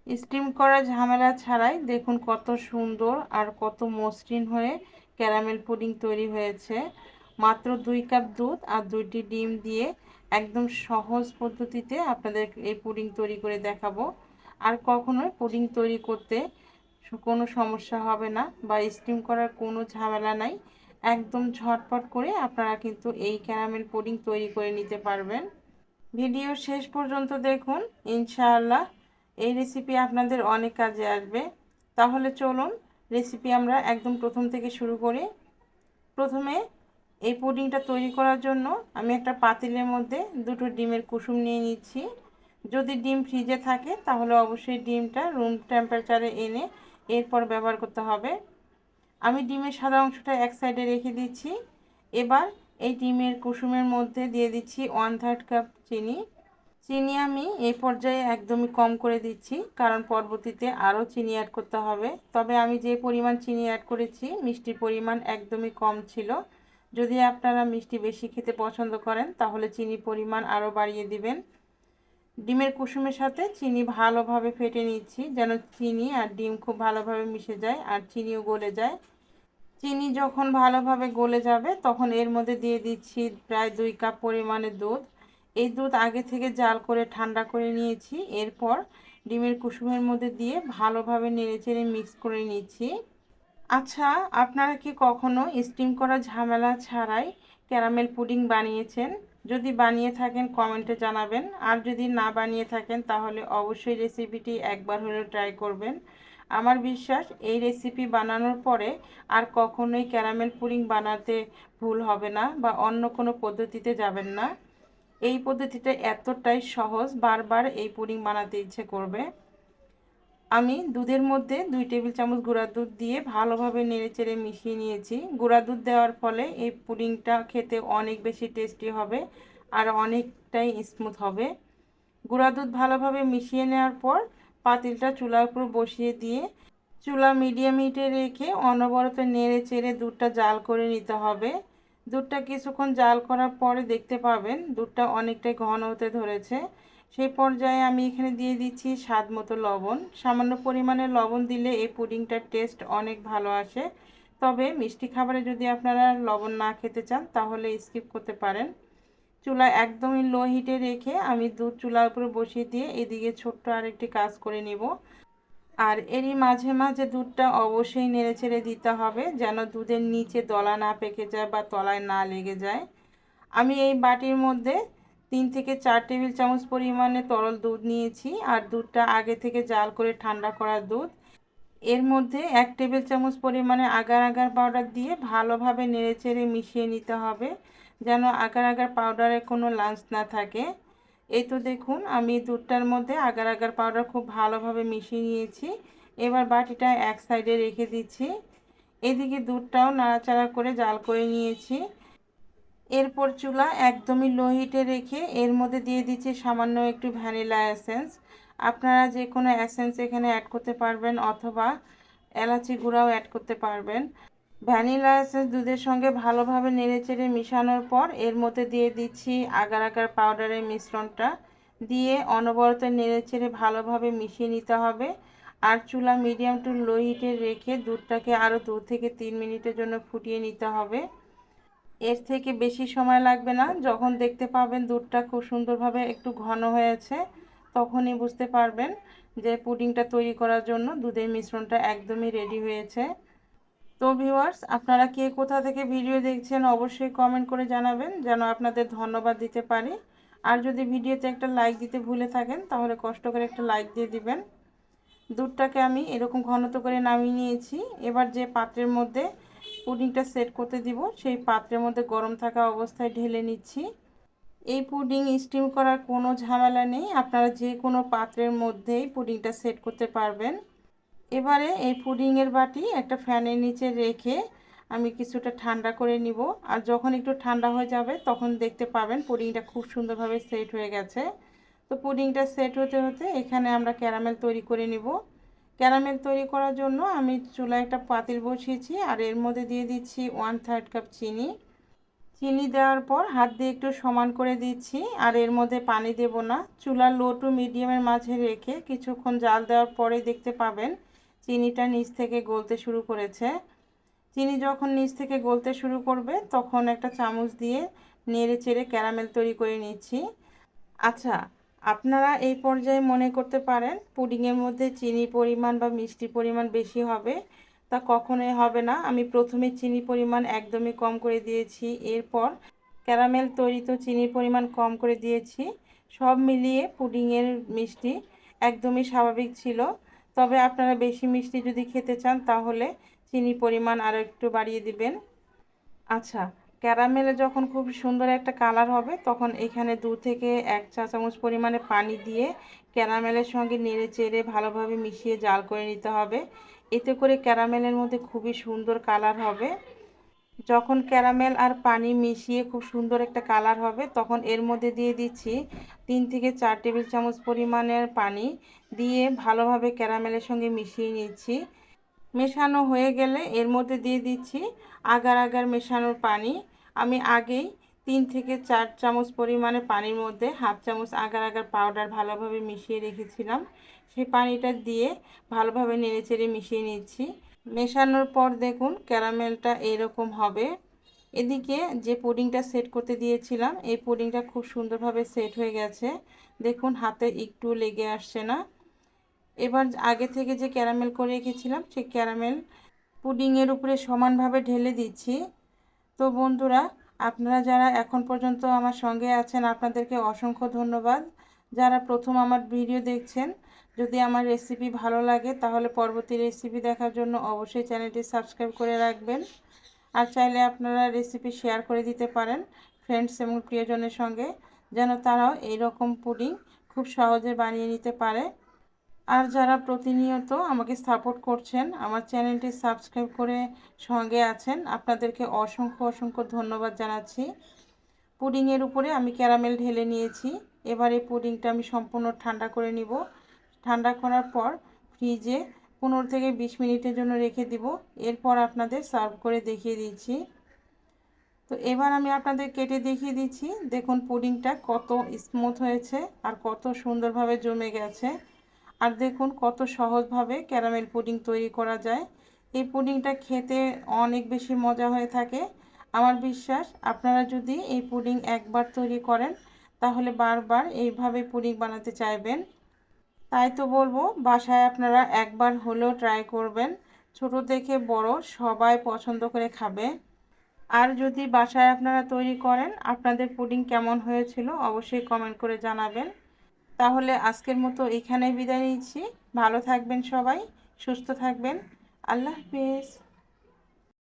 Steam করা ঝামেলা ছাড়াই দেখুন কত সুন্দর আর কত মসৃণ হয়ে ক্যারামেল পুডিং তৈরি হয়েছে। মাত্র 2 কাপ দুধ আর 2টি ডিম দিয়ে একদম সহজ পদ্ধতিতে আপনাদের এই পুডিং তৈরি করে দেখাবো। আর কখনোই পুডিং তৈরি করতে কোনো সমস্যা হবে না বা স্টিম করার কোনো ঝামেলা নাই। একদম ঝটপট করে আপনারা কিন্তু এই ক্যারামেল পুডিং তৈরি করে নিতে পারবেন। ভিডিও শেষ পর্যন্ত দেখুন, ইনশাআল্লাহ এই রেসিপি আপনাদের অনেক কাজে আসবে। তাহলে চলুন রেসিপি আমরা একদম প্রথম থেকে শুরু করি। প্রথমে এই পুডিংটা তৈরি করার জন্য আমি একটা পাতিলের মধ্যে 2টো ডিমের কুসুম নিয়ে নিচ্ছি। যদি ডিম ফ্রিজে থাকে তাহলে অবশ্যই ডিমটা রুম টেম্পারেচারে এনে এরপর ব্যবহার করতে হবে। আমি ডিমের সাদা অংশটা এক সাইডে রেখে দিচ্ছি। এবার এই ডিমের কুসুমের মধ্যে দিয়ে দিচ্ছি 1/3 কাপ চিনি। চিনি আমি এই পর্যায়ে একদমই কম করে দিচ্ছি, কারণ পরবর্তীতে আরও চিনি অ্যাড করতে হবে। তবে আমি যে পরিমাণ চিনি অ্যাড করেছি মিষ্টির পরিমাণ একদমই কম ছিল। যদি আপনারা মিষ্টি বেশি খেতে পছন্দ করেন তাহলে চিনির পরিমাণ আরও বাড়িয়ে দিবেন। ডিমের কুসুমের সাথে চিনি ভালোভাবে ফেটে নিচ্ছি, যেন চিনি আর ডিম খুব ভালোভাবে মিশে যায় আর চিনিও গলে যায়। চিনি যখন ভালোভাবে গলে যাবে তখন এর মধ্যে দিয়ে দিচ্ছি প্রায় 2 কাপ পরিমাণে দুধ। এই দুধ আগে থেকে জাল করে ঠান্ডা করে নিয়েছি। এরপর ডিমের কুসুমের মধ্যে দিয়ে ভালোভাবে নেড়েচেড়ে মিক্স করে নিচ্ছি। আচ্ছা, আপনারা কি কখনো স্টিম করা ঝামেলা ছাড়াই ক্যারামেল পুডিং বানিয়েছেন? যদি বানিয়ে থাকেন কমেন্টে জানাবেন, আর যদি না বানিয়ে থাকেন তাহলে অবশ্যই রেসিপিটি একবার হলেও ট্রাই করবেন। আমার বিশ্বাস এই রেসিপি বানানোর পরে আর কখনোই ক্যারামেল পুডিং বানাতে ভুল হবে না বা অন্য কোনো পদ্ধতিতে যাবেন না। এই পদ্ধতিটা এতটাই সহজ, বারবার এই পুডিং বানাতে ইচ্ছে করবে। আমি দুধের মধ্যে 2 টেবিল চামচ গুঁড়া দুধ দিয়ে ভালোভাবে নেড়েচেড়ে মিশিয়ে নিয়েছি। গুঁড়া দুধ দেওয়ার ফলে এই পুডিংটা খেতে অনেক বেশি টেস্টি হবে আর অনেকটাই স্মুথ হবে। গুঁড়া দুধ ভালোভাবে মিশিয়ে নেওয়ার পর পাতিলটা চুলার উপর বসিয়ে দিয়ে চুলা মিডিয়াম হিটে রেখে অনবরত নেড়েচেড়ে দুধটা জাল করে নিতে হবে। দুধটা কিছুক্ষণ জাল করার পরে দেখতে পাবেন দুধটা অনেকটাই ঘন হতে ধরেছে। সেই পর্যায়ে আমি এখানে দিয়ে দিচ্ছি স্বাদ মতো লবণ। সামান্য পরিমাণে লবণ দিলে এই পুডিংটার টেস্ট অনেক ভালো আসে। তবে মিষ্টি খাবারে যদি আপনারা লবণ না খেতে চান তাহলে স্কিপ করতে পারেন। চুলা একদমই লো হিটে রেখে আমি দুধ চুলার উপরে বসিয়ে দিয়ে এদিকে ছোট্ট আরেকটি কাজ করে নেব। আর এরই মাঝে মাঝে দুধটা অবশ্যই নেড়েচেড়ে দিতে হবে, যেন দুধের নিচে দলা না পেকে যায় বা তলায় না লেগে যায়। আমি এই বাটির মধ্যে 3 থেকে 4 টেবিল চামচ পরিমাণে তরল দুধ নিয়েছি, আর দুধটা আগে থেকে জাল করে ঠান্ডা করা দুধ। এর মধ্যে 1 টেবিল চামচ পরিমাণে আগার আগার পাউডার দিয়ে ভালোভাবে নেড়েচেড়ে মিশিয়ে নিতে হবে, যেন আগার আগার পাউডারে কোনো লাঞ্চ না থাকে। এই তো দেখুন আমি দুধটার মধ্যে আগার আগার পাউডার খুব ভালোভাবে মিশিয়ে নিয়েছি। এবার বাটিটা এক সাইডে রেখে দিচ্ছি। এদিকে দুধটাও নাড়াচাড়া করে জাল করে নিয়েছি। এরপর চুলা একদমই লো হিটে রেখে এর মধ্যে দিয়ে দিচ্ছি সামান্য একটু ভ্যানিলা এসেন্স। আপনারা যে কোনো এসেন্স এখানে অ্যাড করতে পারবেন অথবা এলাচি গুঁড়াও অ্যাড করতে পারবেন। ভ্যানিলা এসেন্স দুধের সঙ্গে ভালোভাবে নেড়েচেড়ে মিশানোর পর এর মধ্যে দিয়ে দিচ্ছি আগার আগার পাউডারের মিশ্রণটা। দিয়ে অনবরত নেড়েচেড়ে ভালোভাবে মিশিয়ে নিতে হবে। আর চুলা মিডিয়াম টু লো হিটে রেখে দুধটাকে আরও 2 থেকে 3 মিনিটের জন্য ফুটিয়ে নিতে হবে। এর থেকে বেশি সময় লাগবে না। যখন দেখতে পাবেন দুধটা খুব সুন্দরভাবে একটু ঘন হয়েছে তখনই বুঝতে পারবেন যে পুডিংটা তৈরি করার জন্য দুধের মিশ্রণটা একদমই রেডি হয়েছে। তো ভিউয়ার্স, আপনারা কে কোথা থেকে ভিডিও দেখছেন অবশ্যই কমেন্ট করে জানাবেন, যেন আপনাদের ধন্যবাদ দিতে পারি। আর যদি ভিডিওতে একটা লাইক দিতে ভুলে থাকেন তাহলে কষ্ট করে একটা লাইক দিয়ে দিবেন। দুধটাকে আমি এরকম ঘনত্ব করে নামিয়ে নিয়েছি। এবার যে পাত্রের মধ্যে পুডিংটা সেট করতে দিব সেই পাত্রের মধ্যে গরম থাকা অবস্থায় ঢেলে নিচ্ছি। এই পুডিং স্টিম করার কোনো ঝামেলা নেই, আপনারা যে কোনো পাত্রের মধ্যেই পুডিংটা সেট করতে পারবেন। এবারে এই পুডিংয়ের বাটি একটা ফ্যানের নিচে রেখে আমি কিছুটা ঠান্ডা করে নিব। আর যখন একটু ঠান্ডা হয়ে যাবে তখন দেখতে পাবেন পুডিংটা খুব সুন্দরভাবে সেট হয়ে গেছে। তো পুডিংটা সেট হতে হতে এখানে আমরা ক্যারামেল তৈরি করে নিব। ক্যারামেল তৈরি করার জন্য আমি চুলায় একটা পাতিল বসিয়েছি আর এর মধ্যে দিয়ে দিচ্ছি 1/3 কাপ চিনি। চিনি দেওয়ার পর হাত দিয়ে একটু সমান করে দিচ্ছি, আর এর মধ্যে পানি দেব না। চুলার লো টু মিডিয়ামের মাঝে রেখে কিছুক্ষণ জাল দেওয়ার পরে দেখতে পাবেন চিনিটা নিচ থেকে গলতে শুরু করেছে। চিনি যখন নিচ থেকে গলতে শুরু করবে তখন একটা চামচ দিয়ে নেড়ে চেড়ে ক্যারামেল তৈরি করে নিচ্ছি। আচ্ছা, আপনারা এই পর্যায়ে মনে করতে পারেন পুডিংয়ের মধ্যে চিনির পরিমাণ বা মিষ্টির পরিমাণ বেশি হবে। তা কখনোই হবে না। আমি প্রথমে চিনির পরিমাণ একদমই কম করে দিয়েছি, এরপর ক্যারামেল তৈরিতে চিনির পরিমাণ কম করে দিয়েছি। সব মিলিয়ে পুডিংয়ের মিষ্টি একদমই স্বাভাবিক ছিল। তবে আপনারা বেশি মিষ্টি যদি খেতে চান তাহলে চিনির পরিমাণ আরও একটু বাড়িয়ে দিবেন। আচ্ছা, ক্যারামেলে যখন খুব সুন্দর একটা কালার হবে তখন এখানে 2 থেকে 1 চা চামচ পরিমাণে পানি দিয়ে ক্যারামেলের সঙ্গে নেড়ে চেড়ে ভালোভাবে মিশিয়ে জাল করে নিতে হবে। এতে করে ক্যারামেলের মধ্যে খুবই সুন্দর কালার হবে। যখন ক্যারামেল আর পানি মিশিয়ে খুব সুন্দর একটা কালার হবে তখন এর মধ্যে দিয়ে দিচ্ছি 3 থেকে 4 টেবিল চামচ পরিমাণের পানি, দিয়ে ভালোভাবে ক্যারামেলের সঙ্গে মিশিয়ে নিচ্ছি। মেশানো হয়ে গেলে এর মধ্যে দিয়ে দিচ্ছি আগার আগার মেশানোর পানি। আমি আগেই 3 থেকে 4 চামচ পরিমাণে পানির মধ্যে 1/2 চামচ আগার আগার পাউডার ভালোভাবে মিশিয়ে রেখেছিলাম। সেই পানিটা দিয়ে ভালোভাবে নেড়েচেড়ে মিশিয়ে নিচ্ছি। মেশানোর পর দেখুন ক্যারামেলটা এরকম হবে। এদিকে যে পুডিংটা সেট করতে দিয়েছিলাম এই পুডিংটা খুব সুন্দরভাবে সেট হয়ে গেছে। দেখুন হাতে একটু লেগে আসছে না। এবার আগে থেকে যে ক্যারামেল করে রেখেছিলাম সেই ক্যারামেল পুডিংয়ের উপরে সমানভাবে ঢেলে দিচ্ছি। তো বন্ধুরা, আপনারা যারা এখন পর্যন্ত আমার সঙ্গে আছেন আপনাদেরকে অসংখ্য ধন্যবাদ। যারা প্রথম আমার ভিডিও দেখছেন, যদি আমার রেসিপি ভালো লাগে তাহলে পরবর্তী রেসিপি দেখার জন্য অবশ্যই চ্যানেলটি সাবস্ক্রাইব করে রাখবেন। আর চাইলে আপনারা রেসিপি শেয়ার করে দিতে পারেন ফ্রেন্ডস এবং প্রিয়জনের সঙ্গে, যেন তারাও এইরকম পুডিং খুব সহজে বানিয়ে নিতে পারে। আর যারা প্রতিনিয়ত আমাকে সাপোর্ট করছেন, আমার চ্যানেলটি সাবস্ক্রাইব করে সঙ্গে আছেন, আপনাদেরকে অসংখ্য অসংখ্য ধন্যবাদ জানাচ্ছি। পুডিংয়ের উপরে আমি ক্যারামেল ঢেলে নিয়েছি। এবার এই পুডিংটা আমি সম্পূর্ণ ঠান্ডা করে নিব। ঠান্ডা করার পর ফ্রিজে 15 থেকে 20 মিনিটের জন্য রেখে দিব। এরপর আপনাদের সার্ভ করে দেখিয়ে দিচ্ছি। তো এবার আমি আপনাদের কেটে দেখিয়ে দিচ্ছি। দেখুন পুডিংটা কত স্মুথ হয়েছে আর কত সুন্দরভাবে জমে গেছে। আর দেখুন কত সহজভাবে ক্যারামেল পুডিং তৈরি করা যায়। এই পুডিংটা খেতে অনেক বেশি মজা হয়ে থাকে। আমার বিশ্বাস আপনারা যদি এই পুডিং একবার তৈরি করেন তাহলে বারবার এইভাবে পুডিং বানাতে চাইবেন। তাই তো বলবো বাসায় আপনারা একবার হলেও ট্রাই করবেন। ছোট থেকে বড় সবাই পছন্দ করে খাবে। আর যদি বাসায় আপনারা তৈরি করেন আপনাদের পুডিং কেমন হয়েছিল অবশ্যই কমেন্ট করে জানাবেন। তাহলে আজকের মতো এখানেই বিদায় নিচ্ছি। ভালো থাকবেন সবাই, সুস্থ থাকবেন। আল্লাহ হাফেজ।